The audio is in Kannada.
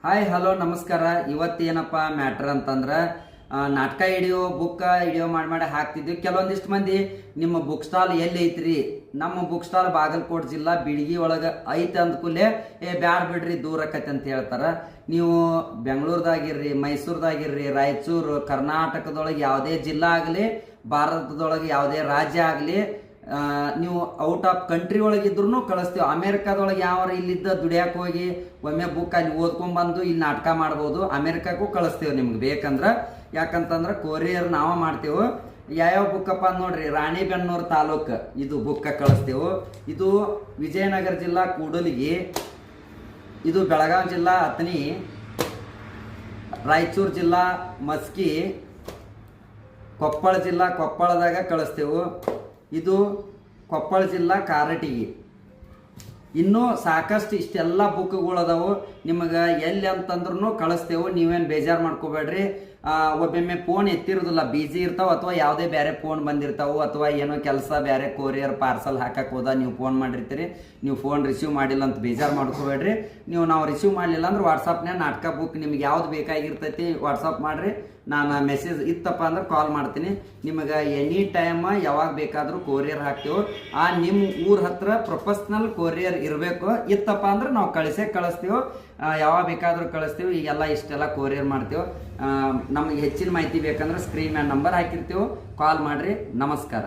ಹಾಯ್ ಹಲೋ ನಮಸ್ಕಾರ. ಇವತ್ತೇನಪ್ಪ ಮ್ಯಾಟ್ರ್ ಅಂತಂದ್ರೆ ನಾಟಕ ಹಿಡಿಯೋ ಬುಕ್ಕ ಹಿಡಿಯೋ ಮಾಡಿ ಹಾಕ್ತಿದ್ವಿ. ಕೆಲವೊಂದಿಷ್ಟು ಮಂದಿ ನಿಮ್ಮ ಬುಕ್ ಸ್ಟಾಲ್ ಎಲ್ಲಿ ಐತ್ರಿ? ನಮ್ಮ ಬುಕ್ ಸ್ಟಾಲ್ ಬಾಗಲಕೋಟೆ ಜಿಲ್ಲಾ ಬಿಡ್ಗಿ ಒಳಗೆ ಐತೆ ಅಂದ್ಕೂಲೆ ಬ್ಯಾಡ್ ಬಿಡ್ರಿ ದೂರ ಆಕೈತೆ ಅಂತ ಹೇಳ್ತಾರ. ನೀವು ಬೆಂಗಳೂರದಾಗಿರ್ರಿ, ಮೈಸೂರದಾಗಿರ್ರಿ, ರಾಯಚೂರು, ಕರ್ನಾಟಕದೊಳಗೆ ಯಾವುದೇ ಜಿಲ್ಲಾ ಆಗಲಿ, ಭಾರತದೊಳಗೆ ಯಾವುದೇ ರಾಜ್ಯ ಆಗಲಿ, ನೀವು ಔಟ್ ಆಫ್ ಕಂಟ್ರಿ ಒಳಗಿದ್ರು ಕಳಿಸ್ತೀವಿ. ಅಮೇರಿಕಾದೊಳಗೆ ಯಾವ ಇಲ್ಲಿದ್ದ ದುಡಿಯಾಕೆ ಹೋಗಿ ಒಮ್ಮೆ ಬುಕ್ ಅಲ್ಲಿ ಓದ್ಕೊಂಡ್ಬಂದು ಇಲ್ಲಿ ನಾಟಕ ಮಾಡ್ಬೋದು. ಅಮೇರಿಕಾಕ್ಕೂ ಕಳಿಸ್ತೀವಿ ನಿಮ್ಗೆ ಬೇಕಂದ್ರೆ. ಯಾಕಂತಂದ್ರೆ ಕೊರಿಯರ್ ನಾವ ಮಾಡ್ತೇವೆ. ಯಾವ್ಯಾವ ಬುಕ್ಕಪ್ಪ ನೋಡ್ರಿ, ರಾಣಿಬೆನ್ನೂರು ತಾಲೂಕು ಇದು ಬುಕ್ಕ ಕಳಿಸ್ತೇವೆ. ಇದು ವಿಜಯನಗರ ಜಿಲ್ಲಾ ಕೂಡಲಿಗಿ, ಇದು ಬೆಳಗಾವಿ ಜಿಲ್ಲಾ ಅತನಿ, ರಾಯಚೂರು ಜಿಲ್ಲಾ ಮಸ್ಕಿ, ಕೊಪ್ಪಳ ಜಿಲ್ಲಾ ಕೊಪ್ಪಳದಾಗ ಕಳಿಸ್ತೇವೆ. ಇದು ಕೊಪ್ಪಳ ಜಿಲ್ಲಾ ಕಾರಟಗಿ. ಇನ್ನೂ ಸಾಕಷ್ಟು ಇಷ್ಟೆಲ್ಲ ಬುಕ್ಗಳು ಅದಾವು. ನಿಮಗೆ ಎಲ್ಲಿ ಅಂತಂದ್ರೂ ಕಳಿಸ್ತೇವೆ. ನೀವೇನು ಬೇಜಾರು ಮಾಡ್ಕೋಬೇಡ್ರಿ. ಒಬ್ಬೊಮ್ಮೆ ಫೋನ್ ಎತ್ತಿರೋದಿಲ್ಲ, ಬಿಜಿ ಇರ್ತಾವೆ, ಅಥವಾ ಯಾವುದೇ ಬೇರೆ ಫೋನ್ ಬಂದಿರ್ತಾವೆ, ಅಥವಾ ಏನೋ ಕೆಲಸ ಬೇರೆ ಕೊರಿಯರ್ ಪಾರ್ಸಲ್ ಹಾಕಕ್ಕೆ ಹೋದ ನೀವು ಫೋನ್ ಮಾಡಿರ್ತೀರಿ, ನೀವು ಫೋನ್ ರಿಸೀವ್ ಮಾಡಿಲ್ಲ ಅಂತ ಬೇಜಾರು ಮಾಡ್ಕೋಬೇಡ್ರಿ. ನಾವು ರಿಸೀವ್ ಮಾಡಲಿಲ್ಲ ಅಂದ್ರೆ ವಾಟ್ಸಪ್ನ್ಯಾಗ ನಾಟಕ ಬುಕ್ ನಿಮ್ಗೆ ಯಾವ್ದು ಬೇಕಾಗಿರ್ತೈತಿ ವಾಟ್ಸಪ್ ಮಾಡಿರಿ. ನಾನು ಮೆಸೇಜ್ ಇತ್ತಪ್ಪ ಅಂದ್ರೆ ಕಾಲ್ ಮಾಡ್ತೀನಿ. ನಿಮಗೆ ಎನಿ ಟೈಮ್ ಯಾವಾಗ ಬೇಕಾದರೂ ಕೊರಿಯರ್ ಹಾಕ್ತೇವೆ. ನಿಮ್ಮ ಊರ ಹತ್ರ ಪ್ರೊಫೆಷ್ನಲ್ ಕೊರಿಯರ್ ಇರಬೇಕು. ಇತ್ತಪ್ಪ ಅಂದ್ರೆ ನಾವು ಕಳಿಸ್ತೀವಿ. ಯಾವಾಗ ಬೇಕಾದರೂ ಕಳಿಸ್ತೀವಿ. ಈಗೆಲ್ಲ ಇಷ್ಟೆಲ್ಲ ಕೊರಿಯರ್ ಮಾಡ್ತೇವೆ. ನಮಗೆ ಹೆಚ್ಚಿನ ಮಾಹಿತಿ ಬೇಕಂದ್ರೆ ಸ್ಕ್ರೀನ್ ಮ್ಯಾನ್ ನಂಬರ್ ಹಾಕಿರ್ತೀವಿ, ಕಾಲ್ ಮಾಡಿರಿ. ನಮಸ್ಕಾರ.